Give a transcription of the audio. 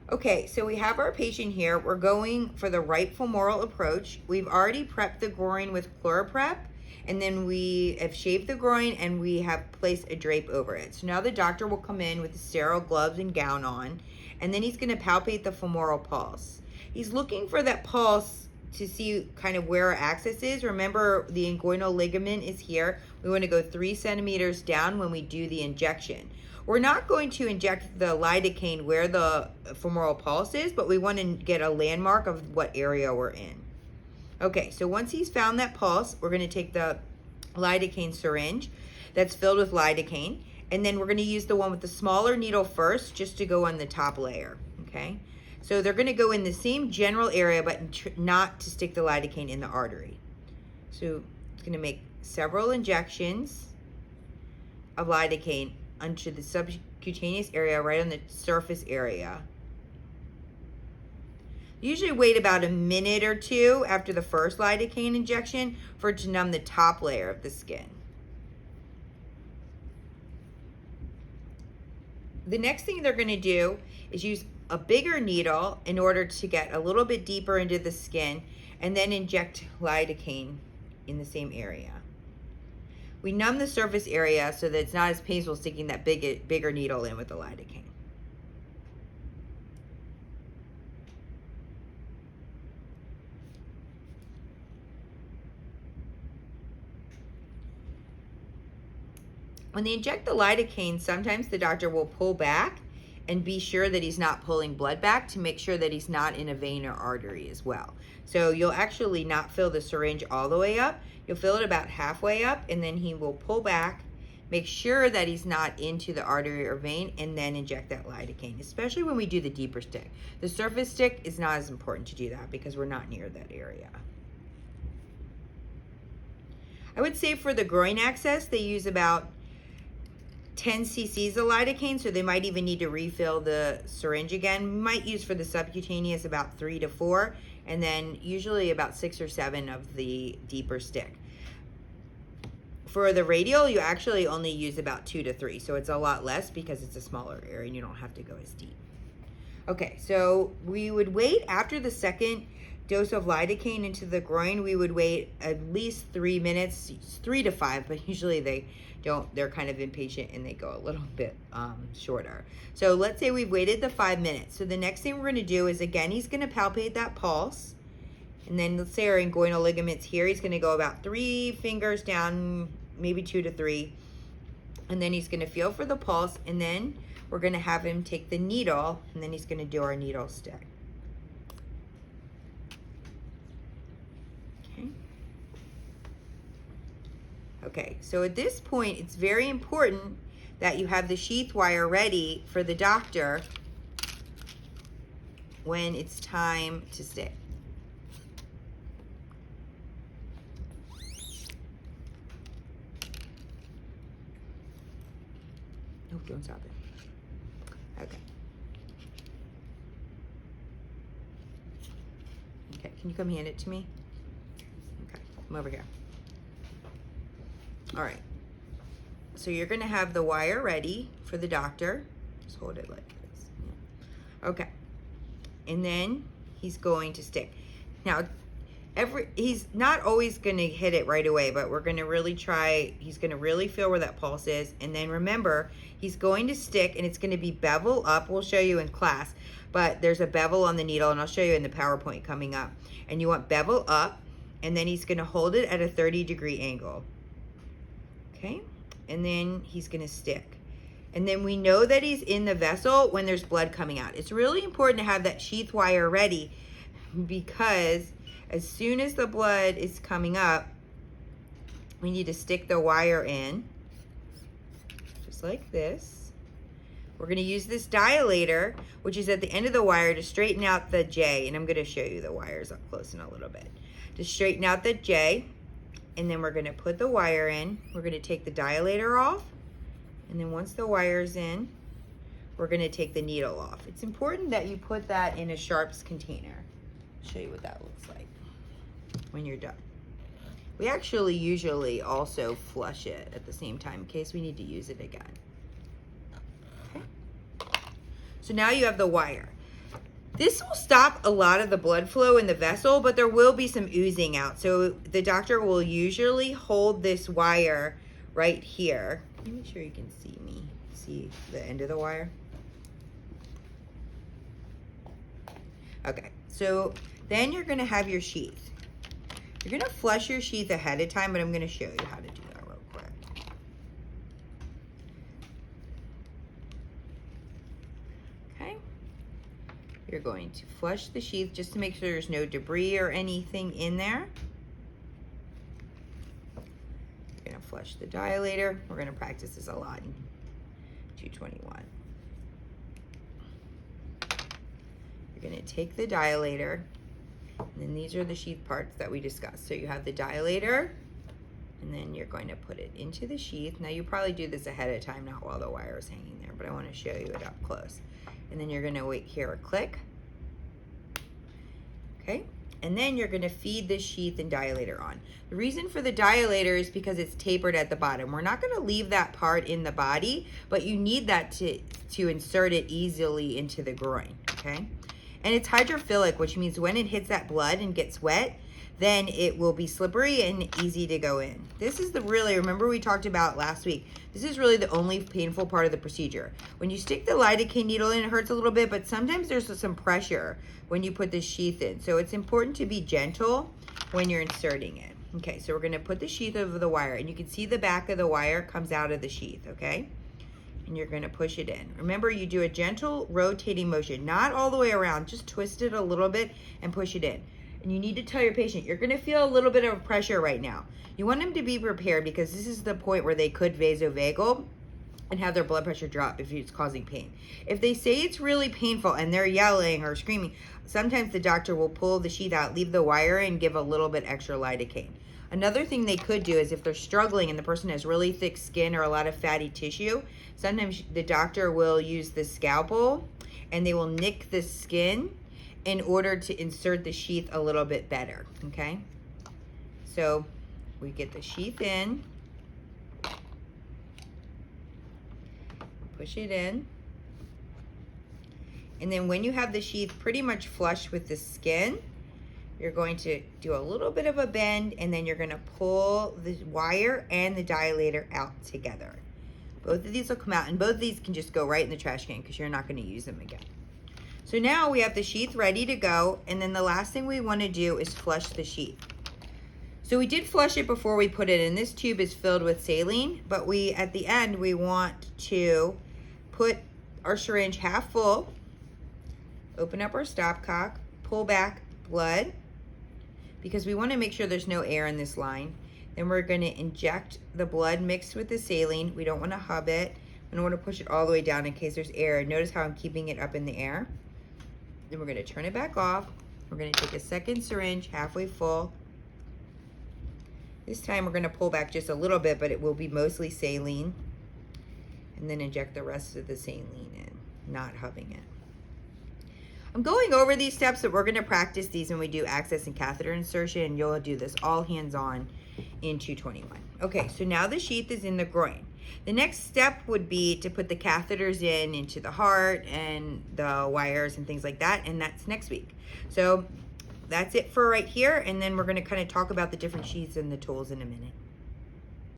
Okay, so we have our patient here. We're going for the right femoral approach. We've already prepped the groin with ChloraPrep, and then we have shaved the groin and we have placed a drape over it. So now the doctor will come in with sterile gloves and gown on, and then he's going to palpate the femoral pulse. He's looking for that pulse to see kind of where our axis is. Remember, the inguinal ligament is here. We want to go 3 centimeters down when we do the injection. We're not going to inject the lidocaine where the femoral pulse is, but we want to get a landmark of what area we're in. Okay, so once he's found that pulse, we're going to take the lidocaine syringe that's filled with lidocaine, and then we're going to use the one with the smaller needle first, just to go on the top layer, okay? So they're going to go in the same general area, but not to stick the lidocaine in the artery. So it's going to make several injections of lidocaine onto the subcutaneous area, right on the surface area. Usually wait about a minute or two after the first lidocaine injection for it to numb the top layer of the skin. The next thing they're going to do is use a bigger needle in order to get a little bit deeper into the skin, and then inject lidocaine in the same area. We numb the surface area so that it's not as painful sticking that bigger needle in with the lidocaine. When they inject the lidocaine, sometimes the doctor will pull back and be sure that he's not pulling blood back to make sure that he's not in a vein or artery as well. So you'll actually not fill the syringe all the way up. You'll fill it about halfway up, and then he will pull back, make sure that he's not into the artery or vein, and then inject that lidocaine, especially when we do the deeper stick. The surface stick is not as important to do that because we're not near that area. I would say for the groin access, they use about 10 cc's of lidocaine, so they might even need to refill the syringe again. We might use for the subcutaneous about 3 to 4, and then usually about 6 or 7 of the deeper stick. For the radial, you actually only use about 2 to 3, so it's a lot less because it's a smaller area and you don't have to go as deep. Okay, so we would wait after the second dose of lidocaine into the groin. We would wait at least 3 minutes, 3 to 5, but usually they're kind of impatient and they go a little bit shorter. So let's say we've waited the 5 minutes. So the next thing we're going to do is, again, he's going to palpate that pulse. And then let's say our inguinal ligament's here. He's going to go about 3 fingers down, maybe 2 to 3. And then he's going to feel for the pulse. And then we're going to have him take the needle, and then he's going to do our needle stick. Okay, so at this point, it's very important that you have the sheath wire ready for the doctor when it's time to stick. Oh, don't stop it. Okay. Okay, can you come hand it to me? Okay, come over here. All right, so you're gonna have the wire ready for the doctor. Just hold it like this. Yeah. Okay, and then he's going to stick. Now, he's not always gonna hit it right away, but we're gonna really try. He's gonna really feel where that pulse is, and then remember, he's going to stick, and it's gonna be bevel up. We'll show you in class, but there's a bevel on the needle, and I'll show you in the PowerPoint coming up. And you want bevel up, and then he's gonna hold it at a 30-degree angle. Okay, and then he's gonna stick. And then we know that he's in the vessel when there's blood coming out. It's really important to have that sheath wire ready, because as soon as the blood is coming up, we need to stick the wire in, just like this. We're gonna use this dilator, which is at the end of the wire, to straighten out the J, and I'm gonna show you the wires up close in a little bit. To straighten out the J, and then we're gonna put the wire in. We're gonna take the dilator off, and then once the wire's in, we're gonna take the needle off. It's important that you put that in a sharps container. I'll show you what that looks like when you're done. We actually usually also flush it at the same time in case we need to use it again. Okay. So now you have the wire. This will stop a lot of the blood flow in the vessel, but there will be some oozing out. So the doctor will usually hold this wire right here. Let me make sure you can see the end of the wire. Okay, so then you're gonna have your sheath. You're gonna flush your sheath ahead of time, but I'm gonna show you how to do that real quick. Okay, you're going to flush the sheath just to make sure there's no debris or anything in there. You're gonna flush the dilator. We're gonna practice this a lot in 221. You're gonna take the dilator, and then these are the sheath parts that we discussed. So you have the dilator, and then you're going to put it into the sheath. Now you probably do this ahead of time, not while the wire is hanging there, but I wanna show you it up close. And then you're gonna hear a click. Okay, and then you're gonna feed the sheath and dilator on. The reason for the dilator is because it's tapered at the bottom. We're not gonna leave that part in the body, but you need that to insert it easily into the groin, okay? And it's hydrophilic, which means when it hits that blood and gets wet, then it will be slippery and easy to go in. This is remember we talked about last week, this is really the only painful part of the procedure. When you stick the lidocaine needle in, it hurts a little bit, but sometimes there's some pressure when you put the sheath in. So it's important to be gentle when you're inserting it. Okay, so we're gonna put the sheath over the wire, and you can see the back of the wire comes out of the sheath, okay? And you're gonna push it in. Remember, you do a gentle rotating motion, not all the way around, just twist it a little bit and push it in. And you need to tell your patient, you're gonna feel a little bit of pressure right now. You want them to be prepared because this is the point where they could vasovagal and have their blood pressure drop if it's causing pain. If they say it's really painful and they're yelling or screaming, sometimes the doctor will pull the sheath out, leave the wire, and give a little bit extra lidocaine. Another thing they could do is if they're struggling and the person has really thick skin or a lot of fatty tissue, sometimes the doctor will use the scalpel and they will nick the skin in order to insert the sheath a little bit better, okay? So we get the sheath in, push it in, and then when you have the sheath pretty much flush with the skin, you're going to do a little bit of a bend, and then you're gonna pull the wire and the dilator out together. Both of these will come out, and both of these can just go right in the trash can because you're not gonna use them again. So now we have the sheath ready to go, and then the last thing we wanna do is flush the sheath. So we did flush it before we put it in. This tube is filled with saline, but at the end, we want to put our syringe half full, open up our stopcock, pull back blood, because we want to make sure there's no air in this line. Then we're going to inject the blood mixed with the saline. We don't want to hub it. We don't want to push it all the way down in case there's air. Notice how I'm keeping it up in the air. Then we're going to turn it back off. We're going to take a second syringe, halfway full. This time we're going to pull back just a little bit, but it will be mostly saline. And then inject the rest of the saline in, not hubbing it. I'm going over these steps, but we're going to practice these when we do access and catheter insertion, and you'll do this all hands-on in 221. Okay, so now the sheath is in the groin. The next step would be to put the catheters into the heart and the wires and things like that, and that's next week. So that's it for right here, and then we're going to kind of talk about the different sheaths and the tools in a minute.